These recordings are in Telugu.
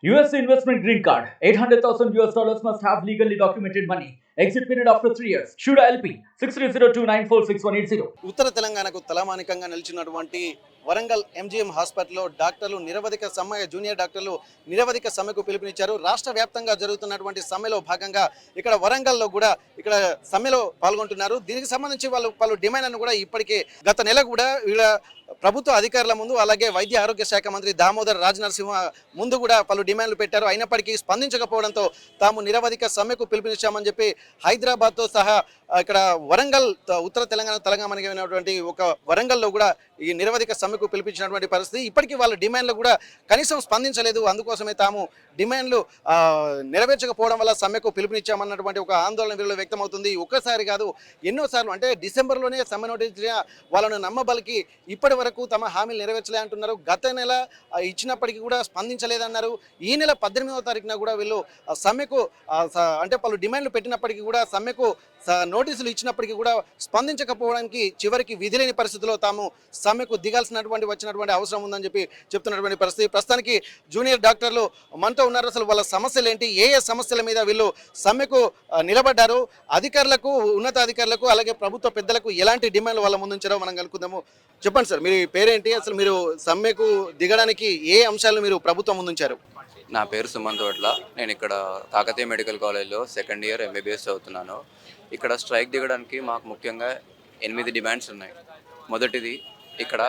US investment green card. $800,000 must have legally documented money. Exit period after 3 years. Shuda LP 6302946180. ఉత్తర తెలంగాణకు తలమానికంగా నిలిచినటువంటి వరంగల్ ఎంజీఎం హాస్పిటల్లో డాక్టర్లు నిరవధిక సమ్మె జూనియర్ డాక్టర్లు నిరవధిక సమ్మెకు పిలుపునిచ్చారు. రాష్ట్ర వ్యాప్తంగా జరుగుతున్నటువంటి సమ్మెలో భాగంగా ఇక్కడ వరంగల్లో కూడా ఇక్కడ సమ్మెలో పాల్గొంటున్నారు. దీనికి సంబంధించి వాళ్ళు పలు డిమాండ్లను కూడా ఇప్పటికే గత నెల కూడా వీళ్ళ ప్రభుత్వ అధికారుల ముందు అలాగే వైద్య ఆరోగ్య శాఖ మంత్రి దామోదర్ రాజనరసింహ ముందు కూడా పలు డిమాండ్లు పెట్టారు. అయినప్పటికీ స్పందించకపోవడంతో తాము నిరవధిక సమ్మెకు పిలుపునిచ్చామని చెప్పి హైదరాబాద్తో సహా ఇక్కడ వరంగల్ ఉత్తర తెలంగాణమైనటువంటి ఒక వరంగల్లో కూడా ఈ నిరవధిక సమ్మెకు పిలిపించినటువంటి పరిస్థితి. ఇప్పటికీ వాళ్ళ డిమాండ్లు కూడా కనీసం స్పందించలేదు. అందుకోసమే తాము డిమాండ్లు నెరవేర్చకపోవడం వల్ల సమ్మెకు పిలుపునిచ్చామన్నటువంటి ఒక ఆందోళన వీళ్ళు వ్యక్తమవుతుంది. ఒక్కసారి కాదు ఎన్నోసార్లు, అంటే డిసెంబర్లోనే సమ్మె నోటీస్ వాళ్ళను నమ్మబలికి ఇప్పటి వరకు తమ హామీలు నెరవేర్చలే అంటున్నారు. గత నెల ఇచ్చినప్పటికీ కూడా స్పందించలేదన్నారు. ఈ నెల 18వ తారీఖున కూడా వీళ్ళు సమ్మెకు అంటే పలు డిమాండ్లు పెట్టినప్పటికీ కూడా సమ్మెకు నోటీసులు ఇచ్చినప్పటికీ కూడా స్పందించకపోవడానికి చివరికి విధిలేని పరిస్థితిలో తాము సమ్మెకు వచ్చినటువంటి అవసరం ఉందని చెప్పి చెప్తున్నటువంటి పరిస్థితి. ప్రస్తుతానికి జూనియర్ డాక్టర్లు మనతో ఉన్నారు. అసలు వాళ్ళ సమస్యలు ఏంటి, ఏ సమస్యల మీద వీళ్ళు సమ్మెకు నిలబడ్డారు, అధికారులకు ఉన్నతాధికారులకు అలాగే ప్రభుత్వ పెద్దలకు ఎలాంటి డిమాండ్లు వాళ్ళ ముందుంచారో మనం కనుక్కుందాము. చెప్పండి సార్, మీ పేరేంటి, అసలు మీరు సమ్మెకు దిగడానికి ఏ అంశాలను మీరు ప్రభుత్వం ముందుంచారు? నా పేరు సుమంత్ వడ్ల. నేను ఇక్కడ కాకతీయ మెడికల్ కాలేజ్లో సెకండ్ ఇయర్ ఎంబీబీఎస్ చదువుతున్నాను. ఇక్కడ స్ట్రైక్ దిగడానికి మాకు ముఖ్యంగా 8 డిమాండ్స్ ఉన్నాయి. మొదటిది ఇక్కడ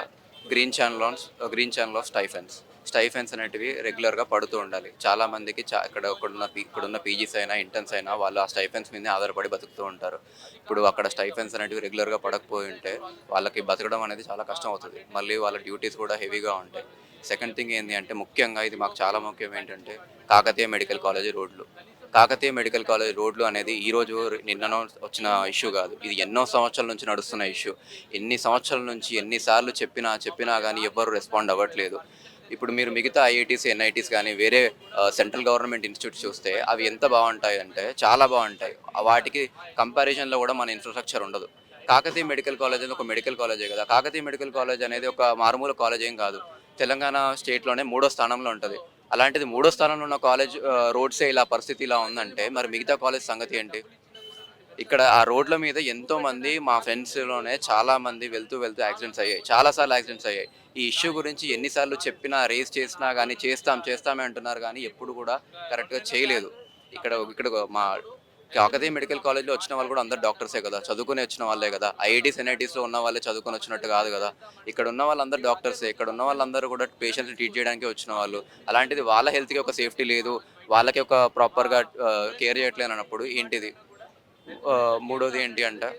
గ్రీన్ ఛానల్ ఆఫ్ స్టైఫెన్స్ అనేటివి రెగ్యులర్గా పడుతూ ఉండాలి. చాలామందికి ఇక్కడున్న పీజీస్ అయినా ఇంటర్న్స్ అయినా వాళ్ళు ఆ స్టైఫెన్స్ మీదే ఆధారపడి బతుకుతూ ఉంటారు. ఇప్పుడు అక్కడ స్టైఫెన్స్ అనేటివి రెగ్యులర్గా పడకపోయి ఉంటే వాళ్ళకి బతకడం అనేది చాలా కష్టం అవుతుంది. మళ్ళీ వాళ్ళ డ్యూటీస్ కూడా హెవీగా ఉంటాయి. సెకండ్ థింగ్ ఏంటి అంటే ముఖ్యంగా ఇది మాకు చాలా ముఖ్యం ఏంటంటే కాకతీయ మెడికల్ కాలేజ్ రోడ్లు అనేది ఈరోజు నిన్న వచ్చిన ఇష్యూ కాదు. ఇది ఎన్నో సంవత్సరాల నుంచి నడుస్తున్న ఇష్యూ. ఎన్ని సంవత్సరాల నుంచి ఎన్నిసార్లు చెప్పినా కానీ ఎవ్వరు రెస్పాండ్ అవ్వట్లేదు. ఇప్పుడు మీరు మిగతా ఐఐటీస్ ఎన్ఐటీస్ కానీ వేరే సెంట్రల్ గవర్నమెంట్ ఇన్స్టిట్యూట్స్ చూస్తే అవి ఎంత బాగుంటాయి అంటే చాలా బాగుంటాయి. వాటికి కంపారిజన్లో కూడా మన ఇన్ఫ్రాస్ట్రక్చర్ ఉండదు. కాకతీయ మెడికల్ కాలేజ్ అనేది ఒక మెడికల్ కాలేజే కదా. కాకతీయ మెడికల్ కాలేజ్ అనేది ఒక మారుమూల కాలేజ్ ఏం కాదు. తెలంగాణ స్టేట్లోనే 3వ స్థానంలో ఉంటుంది. అలాంటిది 3వ స్థానంలో ఉన్న కాలేజ్ రోడ్సే ఇలా పరిస్థితి ఇలా ఉందంటే మరి మిగతా కాలేజ్ సంగతి ఏంటి? ఇక్కడ ఆ రోడ్ల మీద ఎంతోమంది మా ఫ్రెండ్స్లోనే చాలామంది వెళ్తూ యాక్సిడెంట్స్ అయ్యాయి. చాలాసార్లు యాక్సిడెంట్స్ అయ్యాయి. ఈ ఇష్యూ గురించి ఎన్నిసార్లు చెప్పినా రేస్ చేసినా కానీ చేస్తామే అంటున్నారు కానీ ఎప్పుడు కూడా కరెక్ట్గా చేయలేదు. ఇక్కడ మా కాకతీయ మెడికల్ కాలేజ్లో వచ్చిన వాళ్ళు కూడా అందరు డాక్టర్సే కదా, చదువుకుని వచ్చిన వాళ్ళే కదా. ఐఐటీస్ ఎన్ఐటీస్లో ఉన్న వాళ్ళే చదువుకొని వచ్చినట్టు కాదు కదా. ఇక్కడ ఉన్న వాళ్ళందరూ డాక్టర్సే. ఇక్కడ ఉన్న వాళ్ళందరూ కూడా పేషెంట్స్ని ట్రీట్ చేయడానికి వచ్చిన వాళ్ళు. అలాంటిది వాళ్ళ హెల్త్కి ఒక సేఫ్టీ లేదు, వాళ్ళకి ఒక ప్రాపర్గా కేర్ చేయట్లేదు అన్నప్పుడు ఏంటిది? మూడోది ఏంటి అంటే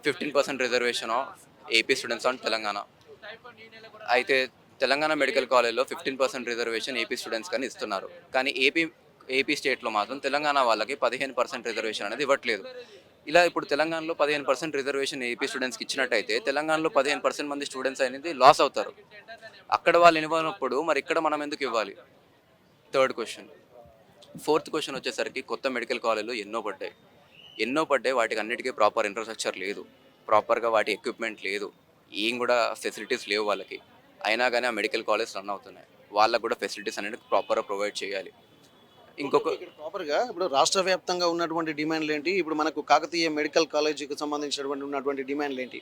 15% reservation of AP students on Telangana. అయితే తెలంగాణ మెడికల్ కాలేజ్లో 15% రిజర్వేషన్ ఏపీ స్టూడెంట్స్ కానీ ఇస్తున్నారు. కానీ ఏపీ స్టేట్లో మాత్రం తెలంగాణ వాళ్ళకి 15% రిజర్వేషన్ అనేది ఇవ్వట్లేదు. ఇలా ఇప్పుడు తెలంగాణలో 15% రిజర్వేషన్ ఏపీ స్టూడెంట్స్కి ఇచ్చినట్టయితే తెలంగాణలో 15% మంది స్టూడెంట్స్ అనేది లాస్ అవుతారు. అక్కడ వాళ్ళు ఇవ్వనప్పుడు మరి ఇక్కడ మనం ఎందుకు ఇవ్వాలి? Third question. ఫోర్త్ క్వశ్చన్ వచ్చేసరికి కొత్త మెడికల్ కాలేజీలు ఎన్నో పడ్డాయి. వాటికి అన్నిటికీ ప్రాపర్ ఇన్ఫ్రాస్ట్రక్చర్ లేదు, ప్రాపర్గా వాటి ఎక్విప్మెంట్ లేదు, ఏం కూడా ఫెసిలిటీస్ లేవు వాళ్ళకి. అయినా కానీ ఆ మెడికల్ కాలేజ్ రన్ అవుతున్నాయి. వాళ్ళకు కూడా ఫెసిలిటీస్ అనేది ప్రాపర్గా ప్రొవైడ్ చేయాలి. ఇంకొక ప్రాపర్గా ఇప్పుడు రాష్ట్ర వ్యాప్తంగా ఉన్నటువంటి డిమాండ్లు ఏంటి? ఇప్పుడు మనకు కాకతీయ మెడికల్ కాలేజీకి సంబంధించినటువంటి డిమాండ్లు ఏంటి?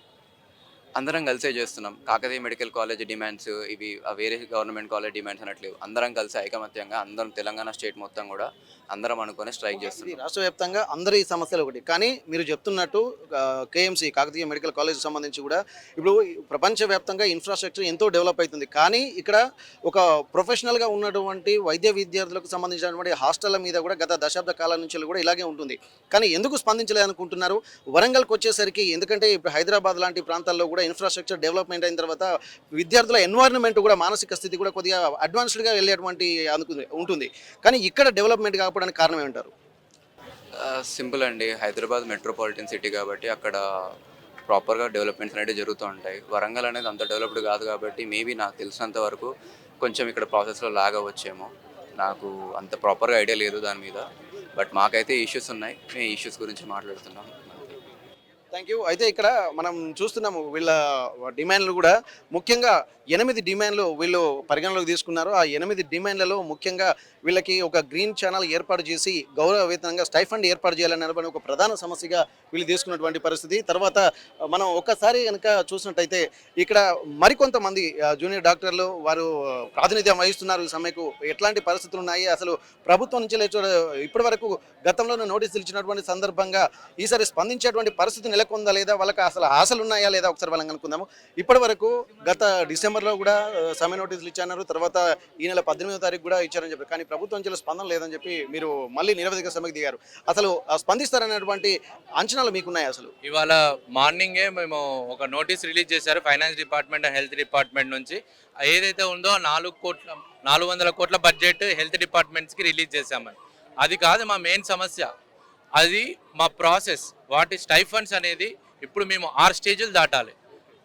అందరం కలిసే చేస్తున్నాం. కాకతీయ మెడికల్ కాలేజ్ డిమాండ్స్ ఇవి వేరే గవర్నమెంట్ కాలేజ్ డిమాండ్స్ అనట్లేవు. అందరం కలిసి ఐకమత్యంగా అందరం తెలంగాణ స్టేట్ మొత్తం కూడా అందరం అనుకుని స్ట్రైక్ చేస్తున్నాం. రాష్ట్ర వ్యాప్తంగా అందరి సమస్యలు ఒకటి. కానీ మీరు చెప్తున్నట్టు కేఎంసీ కాకతీయ మెడికల్ కాలేజ్ సంబంధించి కూడా ఇప్పుడు ప్రపంచవ్యాప్తంగా ఇన్ఫ్రాస్ట్రక్చర్ ఎంతో డెవలప్ అవుతుంది. కానీ ఇక్కడ ఒక ప్రొఫెషనల్గా ఉన్నటువంటి వైద్య విద్యార్థులకు సంబంధించినటువంటి హాస్టళ్ల మీద కూడా గత దశాబ్ద కాలం నుంచి కూడా ఇలాగే ఉంటుంది. కానీ ఎందుకు స్పందించలేదనుకుంటున్నారు? వరంగల్కి వచ్చేసరికి, ఎందుకంటే ఇప్పుడు హైదరాబాద్ లాంటి ప్రాంతాల్లో కూడా ఇన్ఫ్రాస్ట్రక్చర్ డెవలప్మెంట్ అయిన తర్వాత విద్యార్థుల ఎన్వైరన్మెంట్ కూడా మానసిక స్థితి కూడా కొద్దిగా అడ్వాన్స్డ్గా వెళ్ళేటువంటి ఉంటుంది. కానీ ఇక్కడ డెవలప్మెంట్ కాకపోవడానికి కారణం ఏమంటారు? సింపుల్ అండి. హైదరాబాద్ మెట్రోపాలిటన్ సిటీ కాబట్టి అక్కడ ప్రాపర్గా డెవలప్మెంట్స్ అనేవి జరుగుతూ ఉంటాయి. వరంగల్ అనేది అంత డెవలప్డ్ కాదు కాబట్టి మేబీ నాకు తెలిసినంత వరకు కొంచెం ఇక్కడ ప్రాసెస్లో లాగ్ అవ్వచ్చేమో. నాకు అంత ప్రాపర్గా ఐడియా లేదు దాని మీద. బట్ మాకైతే ఇష్యూస్ ఉన్నాయి. మేము ఇష్యూస్ గురించి మాట్లాడుతున్నాం. Thank you. అయితే ఇక్కడ మనం చూస్తున్నాము వీళ్ళ డిమాండ్లు కూడా ముఖ్యంగా 8 డిమాండ్లు వీళ్ళు పరిగణలోకి తీసుకున్నారు. ఆ 8 డిమాండ్లలో ముఖ్యంగా వీళ్ళకి ఒక గ్రీన్ ఛానల్ ఏర్పాటు చేసి గౌరవ వేతనంగా స్టైఫండ్ ఏర్పాటు చేయాలని ఒక ప్రధాన సమస్యగా వీళ్ళు తీసుకున్నటువంటి పరిస్థితి. తర్వాత మనం ఒక్కసారి కనుక చూసినట్టయితే ఇక్కడ మరికొంతమంది జూనియర్ డాక్టర్లు వారు ప్రాతినిధ్యం వహిస్తున్నారు. ఈ సమ్మెకు ఎట్లాంటి పరిస్థితులు ఉన్నాయి, అసలు ప్రభుత్వం నుంచి ఇప్పటి వరకు గతంలోనే నోటీసులు ఇచ్చినటువంటి సందర్భంగా ఈసారి స్పందించేటువంటి పరిస్థితి నెలకొందా లేదా, వాళ్ళకి అసలు ఆశలు ఉన్నాయా లేదా ఒకసారి వాళ్ళని అనుకుందాము. ఇప్పటి వరకు గత డిసెంబర్లో కూడా సమ్మె నోటీసులు ఇచ్చారు, తర్వాత ఈ నెల 18వ తారీఖు కూడా ఇచ్చారని చెప్పి, కానీ ప్రభుత్వం నుంచి స్పందన లేదని చెప్పి మీరు మళ్ళీ నిరవధిక సమ్మెకు దిగారు. అసలు స్పందిస్తారనేటువంటి అంచనాలు మీకున్నాయి? అసలు ఇవాళ మార్నింగే మేము ఒక నోటీస్ రిలీజ్ చేశారు finance department and health department నుంచి. ఏదైతే ఉందో 400 కోట్ల బడ్జెట్ హెల్త్ డిపార్ట్మెంట్స్కి రిలీజ్ చేశామని. అది కాదు మా మెయిన్ సమస్య, అది మా ప్రాసెస్. వాటి స్టైఫండ్స్ అనేది ఇప్పుడు మేము 6 స్టేజ్లు దాటాలి.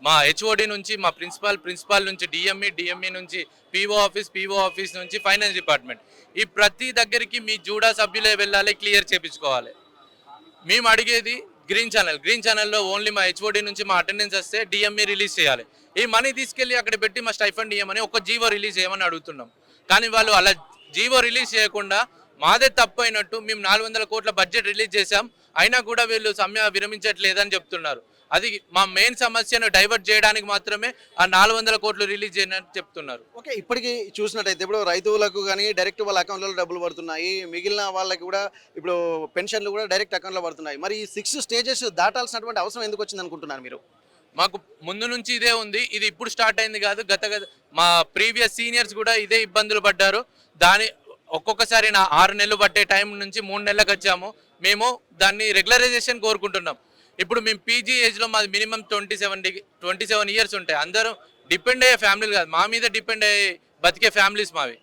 మా హెచ్ఓడి నుంచి, మా ప్రిన్సిపాల్ నుంచి డిఎంఈ నుంచి పీఓ ఆఫీస్ నుంచి ఫైనాన్స్ డిపార్ట్మెంట్, ఈ ప్రతి దగ్గరికి మీ జూడా సభ్యులే వెళ్ళాలి, క్లియర్ చేయించుకోవాలి. మేము అడిగేది గ్రీన్ ఛానల్లో ఓన్లీ మా హెచ్ఓడి నుంచి మా అటెండెన్స్ వస్తే డిఎంఈ రిలీజ్ చేయాలి. ఈ మనీ తీసుకెళ్ళి అక్కడ పెట్టి మా స్టైఫండ్ ఇవ్వమని ఒక జీవో రిలీజ్ చేయమని అడుగుతున్నాం. కానీ వాళ్ళు అలా జీవో రిలీజ్ చేయకుండా మాదే తప్పు అయినట్టు మేము 400 కోట్ల బడ్జెట్ రిలీజ్ చేశాం, అయినా కూడా వీళ్ళు సమ్మె విరమించట్లేదని చెప్తున్నారు. అది మా మెయిన్ సమస్యను డైవర్ట్ చేయడానికి మాత్రమే ఆ 400 కోట్లు రిలీజ్ చేయని చెప్తున్నారు. ఓకే, ఇప్పటికీ చూసినట్టయితే ఇప్పుడు రైతులకు కానీ డైరెక్ట్ వాళ్ళ అకౌంట్లో డబ్బులు పడుతున్నాయి, మిగిలిన వాళ్ళకి కూడా ఇప్పుడు పెన్షన్లు కూడా డైరెక్ట్ అకౌంట్లో పడుతున్నాయి. మరి ఈ 6 స్టేజెస్ దాటాల్సినటువంటి అవసరం ఎందుకు వచ్చింది అనుకుంటున్నారు మీరు? మాకు ముందు నుంచి ఇదే ఉంది, ఇది ఇప్పుడు స్టార్ట్ అయింది కాదు. మా ప్రీవియస్ సీనియర్స్ కూడా ఇదే ఇబ్బందులు పడ్డారు. ఒక్కొక్కసారి 6 నెలలు పట్టే టైం నుంచి 3 నెలలకు వచ్చాము. మేము దాన్ని రెగ్యులరైజేషన్ కోరుకుంటున్నాం. ఇప్పుడు మేము పీజీ ఏజ్లో మాది మినిమం 27 ఇయర్స్ ఉంటాయి. అందరూ డిపెండ్ అయ్యే ఫ్యామిలీలు కాదు, మా మీద డిపెండ్ అయ్యే బతికే ఫ్యామిలీస్ మావి.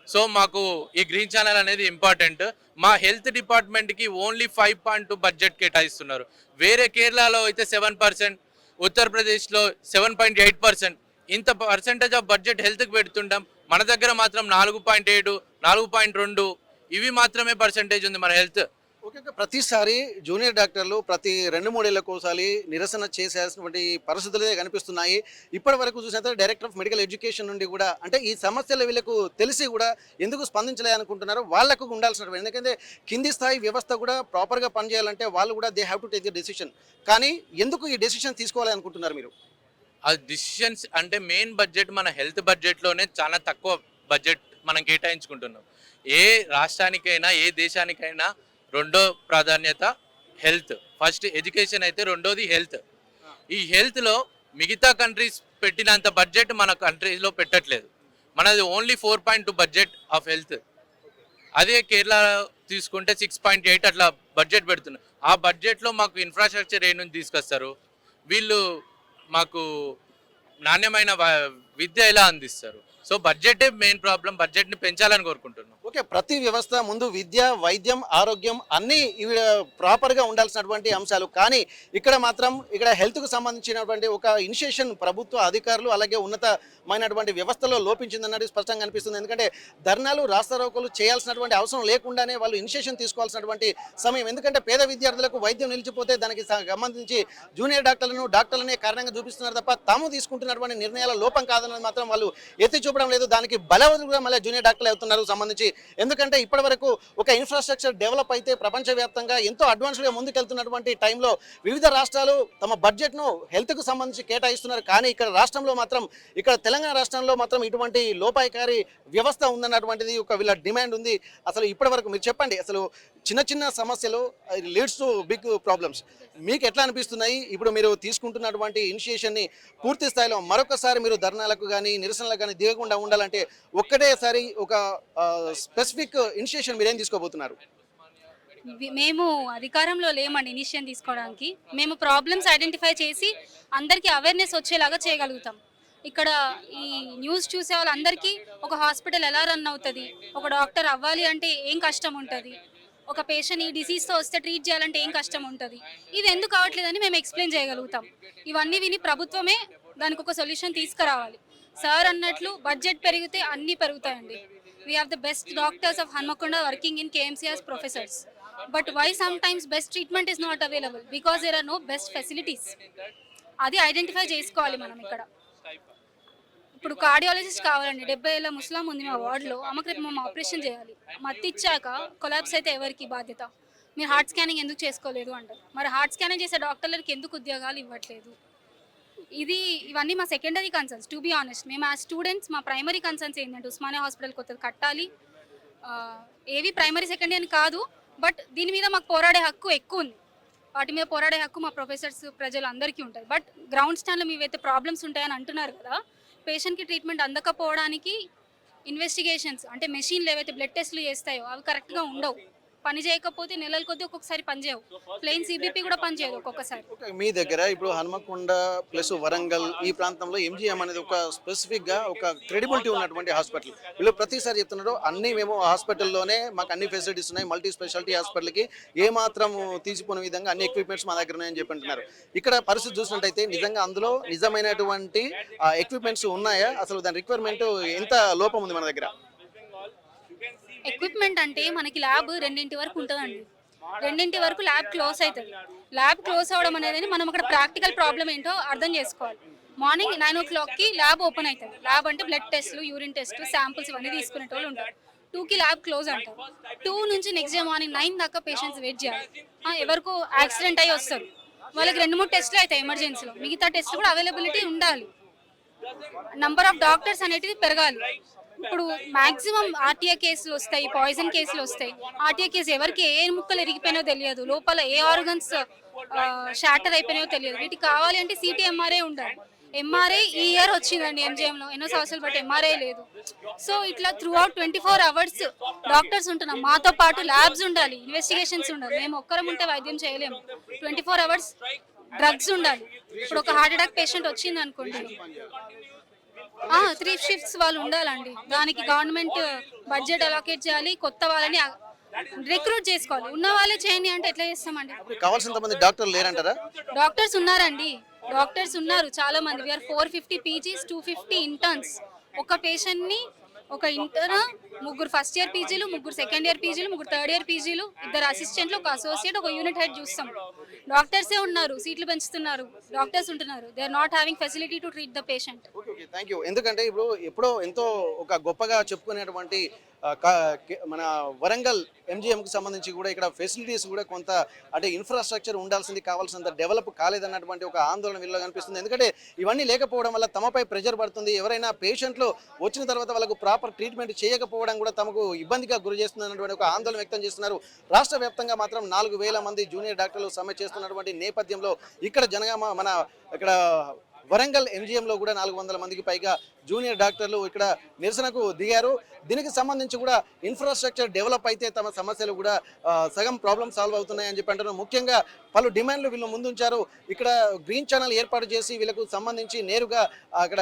సో మాకు ఈ గ్రీన్ ఛానల్ అనేది ఇంపార్టెంట్. మా హెల్త్ డిపార్ట్మెంట్కి ఓన్లీ 5.2 బడ్జెట్ కేటాయిస్తున్నారు. వేరే కేరళలో అయితే 7%, ఉత్తరప్రదేశ్లో 7.8%. ఇంత పర్సెంటేజ్ ఆఫ్ బడ్జెట్ హెల్త్కి పెడుతుంటాం. మన దగ్గర మాత్రం 4.7, 4.2 ఇవి మాత్రమే పర్సెంటేజ్ ఉంది మన హెల్త్. ఓకే, ప్రతిసారి జూనియర్ డాక్టర్లు ప్రతి 2-3 ఏళ్ళకోసారి నిరసన చేసేటువంటి పరిస్థితులే కనిపిస్తున్నాయి. ఇప్పటి వరకు చూసినట్లయితే డైరెక్టర్ ఆఫ్ మెడికల్ ఎడ్యుకేషన్ నుండి కూడా అంటే ఈ సమస్యలు వీళ్ళకు తెలిసి కూడా ఎందుకు స్పందించలే అనుకుంటున్నారు? వాళ్ళకు ఉండాల్సినటువంటి, ఎందుకంటే కింది స్థాయి వ్యవస్థ కూడా ప్రాపర్గా పనిచేయాలంటే వాళ్ళు కూడా they have to take the decision. కానీ ఎందుకు ఈ డెసిషన్ తీసుకోవాలి అనుకుంటున్నారు మీరు? ఆ డిసిషన్స్ అంటే మెయిన్ బడ్జెట్ మన హెల్త్ బడ్జెట్లోనే చాలా తక్కువ బడ్జెట్ మనం కేటాయించుకుంటున్నాం. ఏ రాష్ట్రానికైనా ఏ దేశానికైనా రెండో ప్రాధాన్యత హెల్త్. ఫస్ట్ ఎడ్యుకేషన్ అయితే రెండోది హెల్త్. ఈ హెల్త్లో మిగతా కంట్రీస్ పెట్టినంత బడ్జెట్ మన కంట్రీస్లో పెట్టట్లేదు. మనది ఓన్లీ 4.2 బడ్జెట్ ఆఫ్ హెల్త్. అదే కేరళ తీసుకుంటే 6.8 అట్లా బడ్జెట్ పెడుతున్నారు. ఆ బడ్జెట్లో మాకు ఇన్ఫ్రాస్ట్రక్చర్ ఏ నుంచి తీసుకొస్తారు? వీళ్ళు మాకు నాణ్యమైన విద్య ఎలా అందిస్తారు? సో బడ్జెటే మెయిన్ ప్రాబ్లం, బడ్జెట్ని పెంచాలని కోరుకుంటున్నాం. ఓకే, ప్రతి వ్యవస్థ ముందు విద్య, వైద్యం, ఆరోగ్యం అన్నీ ఇవి ప్రాపర్గా ఉండాల్సినటువంటి అంశాలు. కానీ ఇక్కడ మాత్రం ఇక్కడ హెల్త్కు సంబంధించినటువంటి ఒక ఇనిషియేషన్ ప్రభుత్వ అధికారులు అలాగే ఉన్నతమైనటువంటి వ్యవస్థలో లోపించిందన్నది స్పష్టంగా అనిపిస్తుంది. ఎందుకంటే ధర్నాలు, రాస్తారోకోలు చేయాల్సినటువంటి అవసరం లేకుండానే వాళ్ళు ఇనిషియేషన్ తీసుకోవాల్సినటువంటి సమయం. ఎందుకంటే పేద విద్యార్థులకు వైద్యం నిలిచిపోతే దానికి సంబంధించి జూనియర్ డాక్టర్లనే కారణంగా చూపిస్తున్నారు తప్ప తాము తీసుకుంటున్నటువంటి నిర్ణయాల లోపం కాదన్నది మాత్రం వాళ్ళు ఎత్తి చూపడం లేదు. దానికి బలవంతుగా మళ్ళీ జూనియర్ డాక్టర్లు అవుతున్నారు సంబంధించి. ఎందుకంటే ఇప్పటి వరకు ఒక ఇన్ఫ్రాస్ట్రక్చర్ డెవలప్ అయితే ప్రపంచవ్యాప్తంగా ఎంతో అడ్వాన్స్గా ముందుకెళ్తున్నటువంటి టైంలో వివిధ రాష్ట్రాలు తమ బడ్జెట్ను హెల్త్కు సంబంధించి కేటాయిస్తున్నారు. కానీ ఇక్కడ రాష్ట్రంలో మాత్రం, ఇక్కడ తెలంగాణ రాష్ట్రంలో మాత్రం ఇటువంటి లోపాయకారి వ్యవస్థ ఉందన్నటువంటిది ఒక వీళ్ళ డిమాండ్ ఉంది. అసలు ఇప్పటి వరకు మీరు చెప్పండి, అసలు చిన్న సమస్యలు లీడ్స్ టు బిగ్ ప్రాబ్లమ్స్. మీకు ఎట్లా అనిపిస్తున్నాయి? ఇప్పుడు మీరు తీసుకుంటున్నటువంటి ఇనిషియేషన్ని పూర్తి స్థాయిలో మరొకసారి మీరు ధర్నాలకు కానీ నిరసనలకు కానీ దిగకుండా ఉండాలంటే ఒక్కటేసారి ఒక స్పెసిఫిక్ ఇనిషియేషన్ మీరేం తీసుకోబోతున్నారు? మేము అధికారంలో లేమండి ఇనిషియేషన్ తీసుకోవడానికి. మేము ప్రాబ్లమ్స్ ఐడెంటిఫై చేసి అందరికీ అవేర్నెస్ వచ్చేలాగా చేయగలుగుతాం. ఇక్కడ ఈ న్యూస్ చూసే వాళ్ళందరికీ ఒక హాస్పిటల్ ఎలా రన్ అవుతుంది, ఒక డాక్టర్ అవ్వాలి అంటే ఏం కష్టం ఉంటుంది, ఒక పేషెంట్ ఈ డిసీజ్తో వస్తే ట్రీట్ చేయాలంటే ఏం కష్టం ఉంటుంది, ఇది ఎందుకు కావట్లేదని మేము ఎక్స్ప్లెయిన్ చేయగలుగుతాం. ఇవన్నీ విని ప్రభుత్వమే దానికి ఒక సొల్యూషన్ తీసుకురావాలి. సార్ అన్నట్లు బడ్జెట్ పెరిగితే అన్నీ పెరుగుతాయండి. We have the best doctors of Hanamkonda working in KMC as professors. But why sometimes best treatment is not available because there are no best facilities. అది ఐడెంటిఫై చేసుకోవాలి మనం ఇక్కడ. ఇప్పుడు కార్డియాలజిస్ట్ కావాలండి, 70 ఏళ్ళ ముస్లాం ఉంది మా వార్డులో, ఆమెకు రేపు మేము ఆపరేషన్ చేయాలి. మత్తు ఇచ్చాక కొలాప్స్ అయితే ఎవరికి బాధ్యత? మీరు హార్ట్ స్కానింగ్ ఎందుకు చేసుకోలేదు అంటారు. మరి హార్ట్ స్కానింగ్ చేసే డాక్టర్లకి ఎందుకు ఉద్యోగాలు ఇవ్వట్లేదు? ఇవన్నీ మా secondary concerns. To be honest, మేము ఆ స్టూడెంట్స్ మా ప్రైమరీ కన్సర్న్స్ ఏంటంటే ఉస్మానియా హాస్పిటల్ కొత్తది కట్టాలి. ఏవి ప్రైమరీ సెకండరీ అని కాదు, బట్ దీని మీద మాకు పోరాడే హక్కు ఎక్కువ ఉంది. వాటి మీద పోరాడే హక్కు మా ప్రొఫెసర్స్ ప్రజలు అందరికీ ఉంటుంది. బట్ గ్రౌండ్ స్టాండ్లో మీవైతే ప్రాబ్లమ్స్ ఉంటాయని అంటున్నారు కదా, పేషెంట్కి ట్రీట్మెంట్ అందకపోవడానికి ఇన్వెస్టిగేషన్స్ అంటే మెషిన్లు ఏవైతే బ్లడ్ టెస్ట్లు చేస్తాయో అవి కరెక్ట్గా ఉండవు. పని చేయకపోతే నెలల కొద్దీ ఒక్కొక్కసారి పనిచేయవు. ప్లెయిన్ సిబిపి కూడా పనిచేయదు ఒక్కొక్కసారి. మీ దగ్గర ఇప్పుడు హనుమకొండ ప్లస్ వరంగల్ ఈ ప్రాంతంలో ఎంజిఎం అనేది ఒక స్పెసిఫిక్గా ఒక క్రెడిబిలిటీ ఉన్నటువంటి హాస్పిటల్. వీళ్ళు ప్రతిసారి చెప్తున్నారు అన్నీ మేము హాస్పిటల్లోనే మాకు అన్ని ఫెసిలిటీస్ ఉన్నాయి, మల్టీ స్పెషాలిటీ హాస్పిటల్కి ఏమాత్రం తీసిపోయిన విధంగా అన్ని ఎక్విప్మెంట్స్ మా దగ్గర ఉన్నాయని చెప్పి అంటున్నారు. ఇక్కడ పరిస్థితి చూసినట్టయితే నిజంగా అందులో నిజమైనటువంటి ఎక్విప్మెంట్స్ ఉన్నాయా? అసలు దాని రిక్వైర్మెంట్ ఎంత లోపం ఉంది మన దగ్గర? ఎక్విప్మెంట్ అంటే మనకి ల్యాబ్ 2 వరకు ఉంటుందండి. 2 వరకు ల్యాబ్ క్లోజ్ అవుతుంది. ల్యాబ్ క్లోజ్ అవ్వడం అనేది మనం అక్కడ ప్రాక్టికల్ ప్రాబ్లం ఏంటో అర్థం చేసుకోవాలి. మార్నింగ్ 9 o'clockకి ల్యాబ్ ఓపెన్ అవుతుంది. ల్యాబ్ అంటే బ్లడ్ టెస్ట్లు, యూరిన్ టెస్ట్, శాంపుల్స్ ఇవన్నీ తీసుకునే వాళ్ళు ఉంటారు. 2కి ల్యాబ్ క్లోజ్ అంటారు. 2 నుంచి నెక్స్ట్ డే మార్నింగ్ 9 దాకా పేషెంట్స్ వెయిట్ చేయాలి. ఎవరికో యాక్సిడెంట్ అయ్యి వస్తారు, వాళ్ళకి 2-3 టెస్ట్లు అవుతాయి ఎమర్జెన్సీలో. మిగతా టెస్ట్లు కూడా అవైలబిలిటీ ఉండాలి. నంబర్ ఆఫ్ డాక్టర్స్ అనేటివి పెరగాలి. ఇప్పుడు మాక్సిమం ఆర్టీఏ కేసులు వస్తాయి, పాయిజన్ కేసులు వస్తాయి. ఆర్టీఏ కేసు ఎవరికి ఏ ముక్కలు ఎరిగిపోయినాయో తెలియదు, లోపల ఏ ఆర్గన్స్ షాటర్ అయిపోయినాయో తెలియదు. వీటికి కావాలి అంటే సిటీ ఎంఆర్ఐ ఉండాలి. ఎంఆర్ఐ ఈ ఇయర్ వచ్చిందండి ఎంజిఎంలో, ఎన్నో సంవత్సరాలు బట్టి ఎంఆర్ఐ లేదు. సో ఇట్లా త్రూ అవుట్ 24 hours డాక్టర్స్ ఉంటున్నాం. మాతో పాటు ల్యాబ్స్ ఉండాలి, ఇన్వెస్టిగేషన్స్ ఉండాలి. మేము ఒక్కరం ఉంటే వైద్యం చేయలేము. 24 hours డ్రగ్స్ ఉండాలి. ఇప్పుడు ఒక హార్ట్ అటాక్ పేషెంట్ వచ్చింది అనుకోండి, 3 shifts వాళ్ళు ఉండాలండి. దానికి గవర్నమెంట్ బడ్జెట్ అలొకేట్ చేయాలి, కొత్త వాళ్ళని రిక్రూట్ చేసుకోవాలి. ఉన్న వాళ్ళే చేయండి అంటే ఎట్లా చేస్తామండి? కావాల్సినంత మంది డాక్టర్లు లేరంటారా? డాక్టర్స్ ఉన్నారండి, డాక్టర్స్ ఉన్నారు చాలా మంది. We're 450 PGs, 250 interns. ఒక పేషెంట్ని ఒక ఇంటర్, 3 ఫస్ట్ ఇయర్ పీజీలు, 3 సెకండ్ ఇయర్ పీజీలు, 3 థర్డ్ ఇయర్ పీజీలు, 2 అసిస్టెంట్లు, ఒక అసోసియేట్, ఒక యూనిట్ హెడ్ చూస్తాం. డాక్టర్సే ఉన్నారు, సీట్లు పెంచుతున్నారు, డాక్టర్స్ ఉంటున్నారు. They are not having facility to treat the patient. Thank you. ఎందుకంటే ఇప్పుడు ఎప్పుడో ఎంతో ఒక గొప్పగా చెప్పుకునేటువంటి మన వరంగల్ ఎంజిఎంకి సంబంధించి కూడా ఇక్కడ ఫెసిలిటీస్ కూడా కొంత అంటే ఇన్ఫ్రాస్ట్రక్చర్ ఉండాల్సింది, కావాల్సినంత డెవలప్ కాలేదన్నటువంటి ఒక ఆందోళన వీళ్ళలో కనిపిస్తుంది. ఎందుకంటే ఇవన్నీ లేకపోవడం వల్ల తమపై ప్రెషర్ పడుతుంది. ఎవరైనా పేషెంట్లు వచ్చిన తర్వాత వాళ్ళకు ప్రాపర్ ట్రీట్మెంట్ చేయకపోవడం కూడా తమకు ఇబ్బందిగా గురి చేస్తుంది అన్నటువంటి ఒక ఆందోళన వ్యక్తం చేస్తున్నారు. రాష్ట్ర వ్యాప్తంగా మాత్రం 4,000 మంది జూనియర్ డాక్టర్లు సమ్మె చేస్తున్నటువంటి నేపథ్యంలో ఇక్కడ జనగామ మన ఇక్కడ వరంగల్ ఎంజిఎంలో కూడా 400 మందికి పైగా జూనియర్ డాక్టర్లు ఇక్కడ నిరసనకు దిగారు. దీనికి సంబంధించి కూడా ఇన్ఫ్రాస్ట్రక్చర్ డెవలప్ అయితే తమ సమస్యలు కూడా సగం ప్రాబ్లమ్ సాల్వ్ అవుతున్నాయని చెప్పి అంటున్నారు. ముఖ్యంగా పలు డిమాండ్లు వీళ్ళు ముందుంచారు. ఇక్కడ గ్రీన్ ఛానల్ ఏర్పాటు చేసి వీళ్ళకు సంబంధించి నేరుగా అక్కడ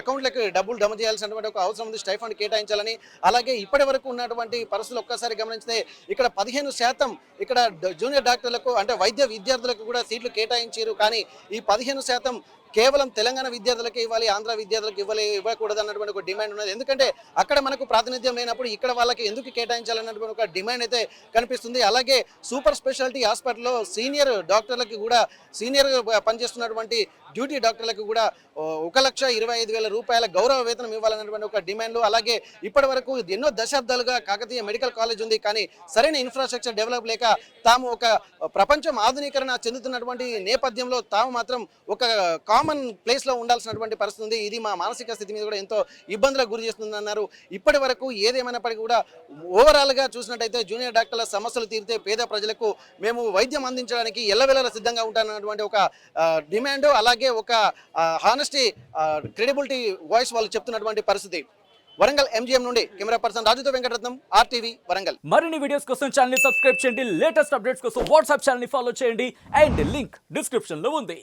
అకౌంట్లకు డబ్బులు జమ చేయాల్సినటువంటి ఒక అవసరం ఉంది, స్టైఫండ్ కేటాయించాలని. అలాగే ఇప్పటి వరకు ఉన్నటువంటి పరిస్థితులు ఒక్కసారి గమనించితే ఇక్కడ 15% ఇక్కడ జూనియర్ డాక్టర్లకు అంటే వైద్య విద్యార్థులకు కూడా సీట్లు కేటాయించారు. కానీ ఈ 15% కేవలం తెలంగాణ విద్యార్థులకే ఇవ్వాలి, ఆంధ్ర విద్యార్థులకు ఇవ్వకూడదు అన్నటువంటి ఒక డిమాండ్ ఉన్నది. ఎందుకంటే అక్కడ మనకు ప్రాతినిధ్యం లేనప్పుడు ఇక్కడ వాళ్ళకి ఎందుకు కేటాయించాలన్నటువంటి ఒక డిమాండ్ అయితే కనిపిస్తుంది. అలాగే సూపర్ స్పెషాలిటీ హాస్పిటల్లో సీనియర్ డాక్టర్లకు కూడా సీనియర్ పనిచేస్తున్నటువంటి డ్యూటీ డాక్టర్లకు కూడా 1,25,000 రూపాయల గౌరవ వేతనం ఇవ్వాలన్నటువంటి ఒక డిమాండ్లు. అలాగే ఇప్పటి వరకు ఎన్నో దశాబ్దాలుగా కాకతీయ మెడికల్ కాలేజ్ ఉంది, కానీ సరైన ఇన్ఫ్రాస్ట్రక్చర్ డెవలప్ లేక తాము ఒక ప్రపంచం ఆధునీకరణ చెందుతున్నటువంటి నేపథ్యంలో తాము మాత్రం ఒక కామన్ ప్లేస్లో ఉండాల్సినటువంటి పరిస్థితి ఉంది. ఇది మా మానసిక స్థితి మీద కూడా ఎంతో ఇబ్బందులకు గురి చేస్తుంది అన్నారు. ఇప్పటి వరకు ఏదేమైనప్పటికీ కూడా ఓవరాల్గా చూసినట్టయితే జూనియర్ డాక్టర్ల సమస్యలు తీరితే పేద ప్రజలకు మేము వైద్యం అందించడానికి ఎల్లవేళలా సిద్ధంగా ఉంటానన్నటువంటి ఒక డిమాండ్, అలాగే ఒక హానెస్టీ క్రెడిబిలిటీ వాయిస్ వాళ్ళు చెప్తున్నటువంటి పరిస్థితి. వరంగల్ ఎంజిఎం నుండి కెమెరా పర్సన్ రాజుతో వెంకటరత్నం, RTV వరంగల్. మరిన్ని వీడియోస్ కోసం ఛానల్ ని సబ్స్క్రైబ్ చేయండి, లేటెస్ట్ అప్డేట్స్ కోసం వాట్సాప్ ఛానల్ ని ఫాలో చేయండి అండ్ లింక్ డిస్క్రిప్షన్ లో ఉంది.